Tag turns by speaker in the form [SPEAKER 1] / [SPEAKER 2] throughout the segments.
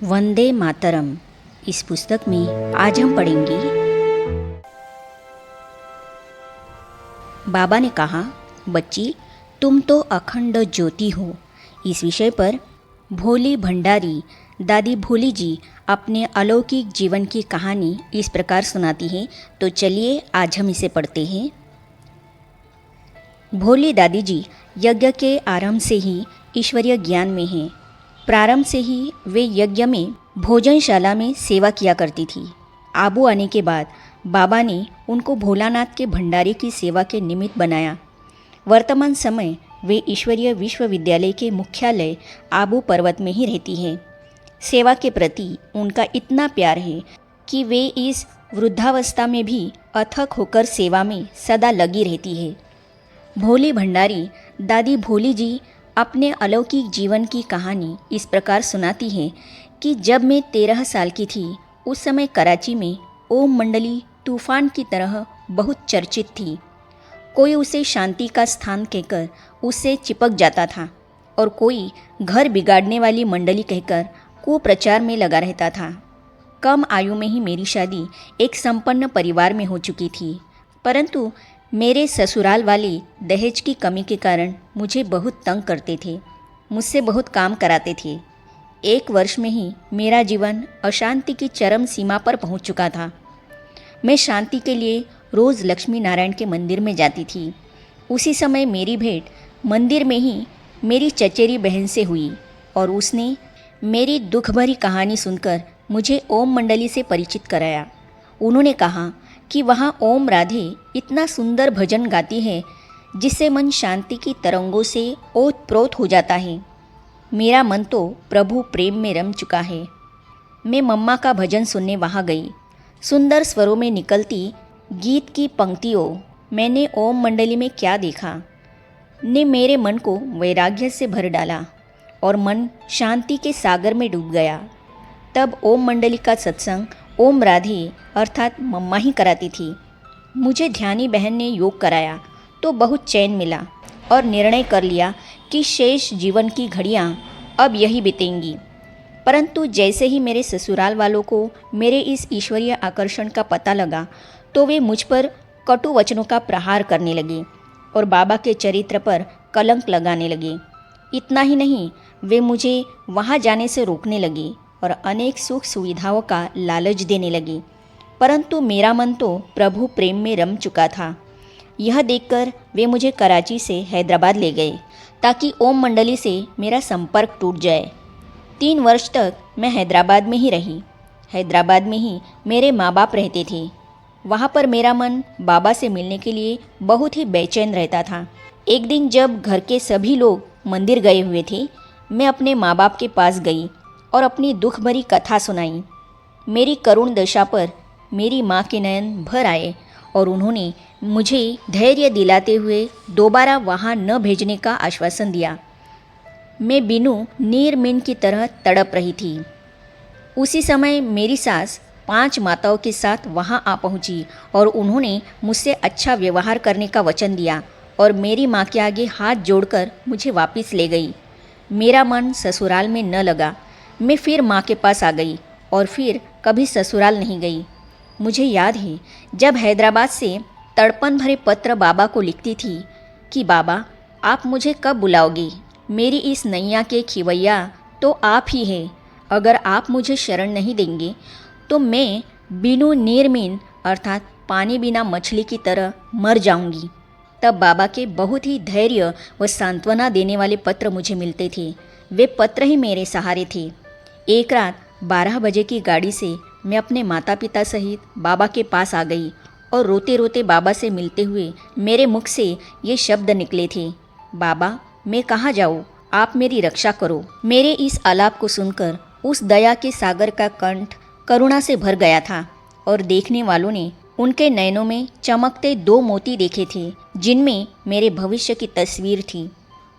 [SPEAKER 1] वंदे मातरम। इस पुस्तक में आज हम पढ़ेंगे। बाबा ने कहा, बच्ची तुम तो अखंड ज्योति हो। इस विषय पर भोली भंडारी दादी भोली जी अपने अलौकिक जीवन की कहानी इस प्रकार सुनाती हैं। तो चलिए आज हम इसे पढ़ते हैं। भोली दादी जी यज्ञ के आरंभ से ही ईश्वरीय ज्ञान में हैं। प्रारंभ से ही वे यज्ञ में भोजनशाला में सेवा किया करती थी। आबू आने के बाद बाबा ने उनको भोलानाथ के भंडारे की सेवा के निमित्त बनाया। वर्तमान समय वे ईश्वरीय विश्वविद्यालय के मुख्यालय आबू पर्वत में ही रहती हैं। सेवा के प्रति उनका इतना प्यार है कि वे इस वृद्धावस्था में भी अथक होकर सेवा में सदा लगी रहती है। भोली भंडारी दादी भोली जी अपने अलौकिक जीवन की कहानी इस प्रकार सुनाती हैं कि जब मैं 13 साल की थी, उस समय कराची में ओम मंडली तूफान की तरह बहुत चर्चित थी। कोई उसे शांति का स्थान कहकर उससे चिपक जाता था और कोई घर बिगाड़ने वाली मंडली कहकर कुप्रचार में लगा रहता था। कम आयु में ही मेरी शादी एक संपन्न परिवार में हो चुकी थी, परंतु मेरे ससुराल वाले दहेज की कमी के कारण मुझे बहुत तंग करते थे, मुझसे बहुत काम कराते थे। 1 वर्ष में ही मेरा जीवन अशांति की चरम सीमा पर पहुंच चुका था। मैं शांति के लिए रोज़ लक्ष्मी नारायण के मंदिर में जाती थी। उसी समय मेरी भेंट मंदिर में ही मेरी चचेरी बहन से हुई और उसने मेरी दुख भरी कहानी सुनकर मुझे ओम मंडली से परिचित कराया। उन्होंने कहा कि वहाँ ओम राधे इतना सुंदर भजन गाती है जिससे मन शांति की तरंगों से ओतप्रोत हो जाता है। मेरा मन तो प्रभु प्रेम में रम चुका है। मैं मम्मा का भजन सुनने वहाँ गई। सुंदर स्वरों में निकलती गीत की पंक्तियों मैंने ओम मंडली में क्या देखा ने मेरे मन को वैराग्य से भर डाला और मन शांति के सागर में डूब गया। तब ओम मंडली का सत्संग ओम राधे अर्थात मम्मा ही कराती थी। मुझे ध्यानी बहन ने योग कराया तो बहुत चैन मिला और निर्णय कर लिया कि शेष जीवन की घड़ियाँ अब यही बीतेंगी। परंतु जैसे ही मेरे ससुराल वालों को मेरे इस ईश्वरीय आकर्षण का पता लगा तो वे मुझ पर कटु वचनों का प्रहार करने लगे और बाबा के चरित्र पर कलंक लगाने लगे। इतना ही नहीं, वे मुझे वहाँ जाने से रोकने लगे और अनेक सुख सुविधाओं का लालच देने लगे। परंतु मेरा मन तो प्रभु प्रेम में रम चुका था। यह देखकर वे मुझे कराची से हैदराबाद ले गए ताकि ओम मंडली से मेरा संपर्क टूट जाए। 3 वर्ष तक मैं हैदराबाद में ही रही। हैदराबाद में ही मेरे माँ बाप रहते थे। वहाँ पर मेरा मन बाबा से मिलने के लिए बहुत ही बेचैन रहता था। एक दिन जब घर के सभी लोग मंदिर गए हुए थे, मैं अपने माँ बाप के पास गई और अपनी दुख भरी कथा सुनाई। मेरी करुण दशा पर मेरी माँ के नयन भर आए और उन्होंने मुझे धैर्य दिलाते हुए दोबारा वहाँ न भेजने का आश्वासन दिया। मैं बिनु नीर मीन की तरह तड़प रही थी। उसी समय मेरी सास 5 माताओं के साथ वहाँ आ पहुँची और उन्होंने मुझसे अच्छा व्यवहार करने का वचन दिया और मेरी माँ के आगे हाथ जोड़कर मुझे वापस ले गई। मेरा मन ससुराल में न लगा। मैं फिर माँ के पास आ गई और फिर कभी ससुराल नहीं गई। मुझे याद है जब हैदराबाद से तड़पन भरे पत्र बाबा को लिखती थी कि बाबा आप मुझे कब बुलाओगे, मेरी इस नैया के खिवैया तो आप ही हैं। अगर आप मुझे शरण नहीं देंगे तो मैं बिनु नीरमीन अर्थात पानी बिना मछली की तरह मर जाऊंगी। तब बाबा के बहुत ही धैर्य व सांत्वना देने वाले पत्र मुझे मिलते थे। वे पत्र ही मेरे सहारे थे। एक रात 12 बजे की गाड़ी से मैं अपने माता पिता सहित बाबा के पास आ गई और रोते रोते बाबा से मिलते हुए मेरे मुख से ये शब्द निकले थे, बाबा मैं कहाँ जाऊँ, आप मेरी रक्षा करो। मेरे इस आलाप को सुनकर उस दया के सागर का कंठ करुणा से भर गया था और देखने वालों ने उनके नयनों में चमकते 2 मोती देखे थे जिनमें मेरे भविष्य की तस्वीर थी।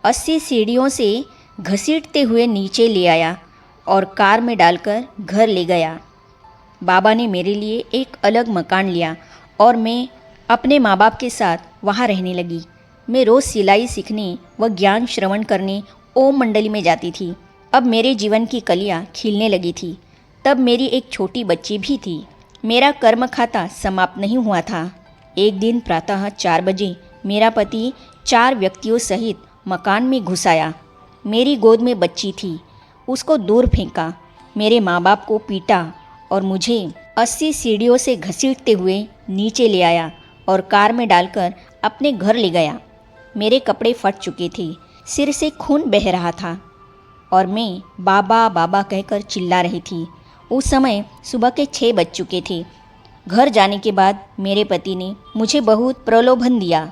[SPEAKER 1] 80 सीढ़ियों से घसीटते हुए नीचे ले आया और कार में डालकर घर ले गया। बाबा ने मेरे लिए एक अलग मकान लिया और मैं अपने माँ बाप के साथ वहाँ रहने लगी। मैं रोज़ सिलाई सीखने व ज्ञान श्रवण करने ओम मंडली में जाती थी। अब मेरे जीवन की कलियां खिलने लगी थी। तब मेरी एक छोटी बच्ची भी थी। मेरा कर्म खाता समाप्त नहीं हुआ था। एक दिन प्रातः 4 बजे मेरा पति 4 व्यक्तियों सहित मकान में घुस आया। मेरी गोद में बच्ची थी, उसको दूर फेंका, मेरे माँ बाप को पीटा और मुझे 80 सीढ़ियों से घसीटते हुए नीचे ले आया और कार में डालकर अपने घर ले गया। मेरे कपड़े फट चुके थे, सिर से खून बह रहा था और मैं बाबा बाबा कहकर चिल्ला रही थी। उस समय सुबह के 6 बज चुके थे। घर जाने के बाद मेरे पति ने मुझे बहुत प्रलोभन दिया।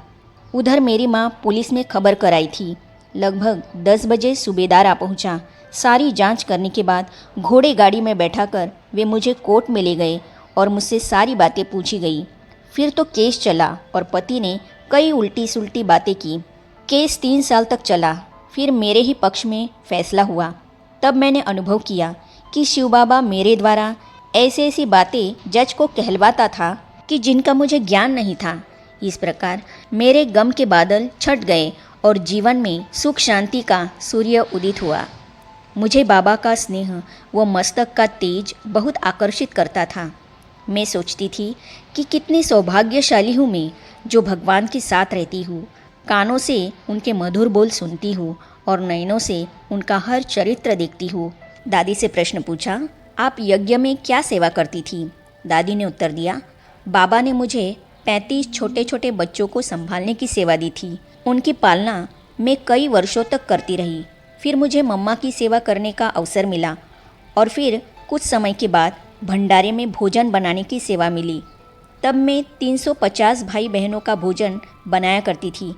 [SPEAKER 1] उधर मेरी माँ पुलिस में खबर कराई थी। लगभग 10 बजे सूबेदार आ पहुँचा। सारी जांच करने के बाद घोड़े गाड़ी में बैठाकर वे मुझे कोर्ट में ले गए और मुझसे सारी बातें पूछी गई। फिर तो केस चला और पति ने कई उल्टी सुल्टी बातें की। केस 3 साल तक चला। फिर मेरे ही पक्ष में फैसला हुआ। तब मैंने अनुभव किया कि शिव बाबा मेरे द्वारा ऐसी ऐसी बातें जज को कहलवाता था कि जिनका मुझे ज्ञान नहीं था। इस प्रकार मेरे गम के बादल छट गए और जीवन में सुख शांति का सूर्य उदित हुआ। मुझे बाबा का स्नेह व मस्तक का तेज बहुत आकर्षित करता था। मैं सोचती थी कि कितनी सौभाग्यशाली हूँ मैं, जो भगवान के साथ रहती हूँ। कानों से उनके मधुर बोल सुनती हूँ और नयनों से उनका हर चरित्र देखती हूँ। दादी से प्रश्न पूछा, आप यज्ञ में क्या सेवा करती थी? दादी ने उत्तर दिया, बाबा ने मुझे 35 छोटे छोटे बच्चों को संभालने की सेवा दी थी। उनकी पालना मैं कई वर्षों तक करती रही। फिर मुझे मम्मा की सेवा करने का अवसर मिला और फिर कुछ समय के बाद भंडारे में भोजन बनाने की सेवा मिली। तब मैं 350 भाई बहनों का भोजन बनाया करती थी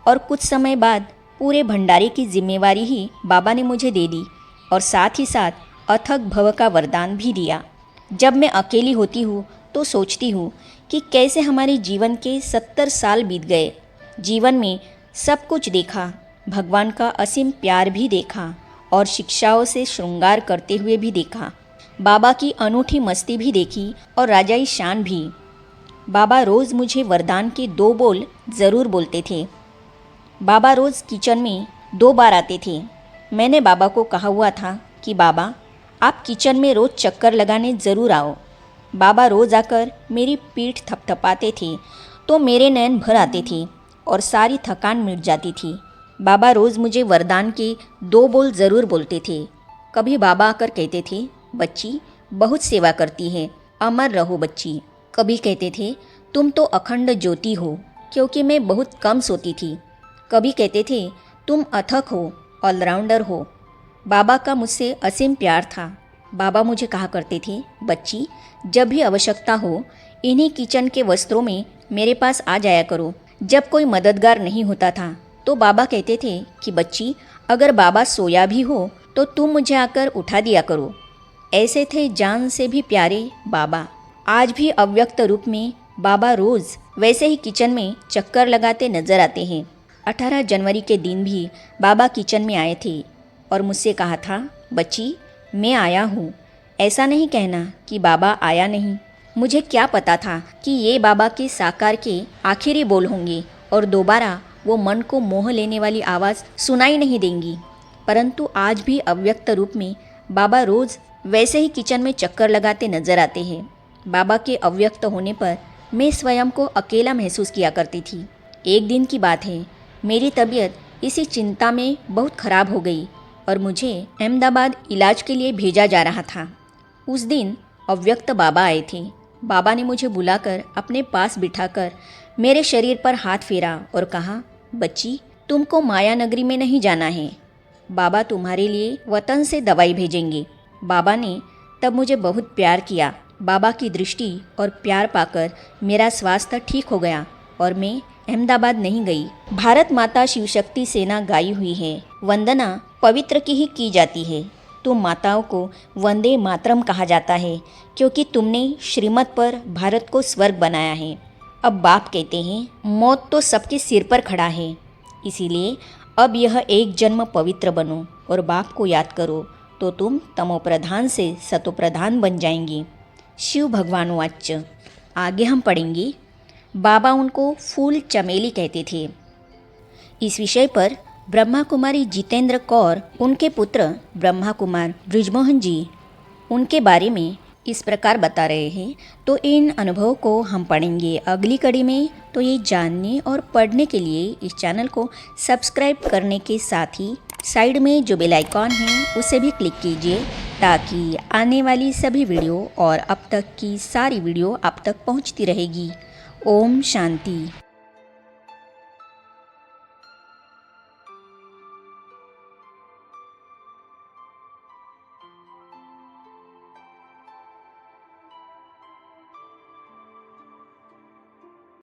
[SPEAKER 1] और कुछ समय बाद पूरे भंडारे की जिम्मेवारी ही बाबा ने मुझे दे दी और साथ ही साथ अथक भव का वरदान भी दिया। जब मैं अकेली होती हूँ तो सोचती हूँ कि कैसे हमारे जीवन के 70 साल बीत गए। जीवन में सब कुछ देखा, भगवान का असीम प्यार भी देखा और शिक्षाओं से श्रृंगार करते हुए भी देखा। बाबा की अनूठी मस्ती भी देखी और राजाई शान भी। बाबा रोज़ मुझे वरदान के 2 बोल ज़रूर बोलते थे। बाबा रोज़ किचन में 2 बार आते थे। मैंने बाबा को कहा हुआ था कि बाबा आप किचन में रोज़ चक्कर लगाने ज़रूर आओ। बाबा रोज़ आकर मेरी पीठ थपथपाते थे तो मेरे नयन भर आते थे और सारी थकान मिट जाती थी। बाबा रोज़ मुझे वरदान के 2 बोल ज़रूर बोलते थे। कभी बाबा आकर कहते थे, बच्ची बहुत सेवा करती है, अमर रहो बच्ची। कभी कहते थे, तुम तो अखंड ज्योति हो, क्योंकि मैं बहुत कम सोती थी। कभी कहते थे, तुम अथक हो, ऑलराउंडर हो। बाबा का मुझसे असीम प्यार था। बाबा मुझे कहा करते थे, बच्ची जब भी आवश्यकता हो इन्हीं किचन के वस्त्रों में मेरे पास आ जाया करो। जब कोई मददगार नहीं होता था तो बाबा कहते थे कि बच्ची अगर बाबा सोया भी हो तो तुम मुझे आकर उठा दिया करो। ऐसे थे जान से भी प्यारे बाबा। आज भी अव्यक्त रूप में बाबा रोज़ वैसे ही किचन में चक्कर लगाते नजर आते हैं। 18 जनवरी के दिन भी बाबा किचन में आए थे और मुझसे कहा था, बच्ची मैं आया हूँ। ऐसा नहीं कहना कि बाबा आया नहीं। मुझे क्या पता था कि ये बाबा के साकार के आखिरी बोल होंगे और दोबारा वो मन को मोह लेने वाली आवाज़ सुनाई नहीं देंगी। परंतु आज भी अव्यक्त रूप में बाबा रोज़ वैसे ही किचन में चक्कर लगाते नजर आते हैं। बाबा के अव्यक्त होने पर मैं स्वयं को अकेला महसूस किया करती थी। एक दिन की बात है, मेरी तबीयत इसी चिंता में बहुत खराब हो गई और मुझे अहमदाबाद इलाज के लिए भेजा जा रहा था। उस दिन अव्यक्त बाबा आए थे। बाबा ने मुझे बुलाकर अपने पास बिठाकर मेरे शरीर पर हाथ फेरा और कहा, बच्ची तुमको माया नगरी में नहीं जाना है। बाबा तुम्हारे लिए वतन से दवाई भेजेंगे। बाबा ने तब मुझे बहुत प्यार किया। बाबा की दृष्टि और प्यार पाकर मेरा स्वास्थ्य ठीक हो गया और मैं अहमदाबाद नहीं गई। भारत माता शिव शक्ति सेना गाई हुई है। वंदना पवित्र की ही की जाती है। तुम माताओं को वंदे मातरम कहा जाता है क्योंकि तुमने श्रीमत पर भारत को स्वर्ग बनाया है। अब बाप कहते हैं, मौत तो सबके सिर पर खड़ा है, इसीलिए अब यह एक जन्म पवित्र बनो और बाप को याद करो तो तुम तमोप्रधान से सतोप्रधान बन जाएंगी। शिव भगवान वाच्य। आगे हम पढ़ेंगे, बाबा उनको फूल चमेली कहते थे। इस विषय पर ब्रह्मा कुमारी जितेंद्र कौर, उनके पुत्र ब्रह्मा कुमार बृजमोहन जी, उनके बारे में इस प्रकार बता रहे हैं। तो इन अनुभवों को हम पढ़ेंगे अगली कड़ी में। तो ये जानने और पढ़ने के लिए इस चैनल को सब्सक्राइब करने के साथ ही साइड में जो बेल आइकॉन है उसे भी क्लिक कीजिए, ताकि आने वाली सभी वीडियो और अब तक की सारी वीडियो आप तक पहुंचती रहेगी। ओम शांति।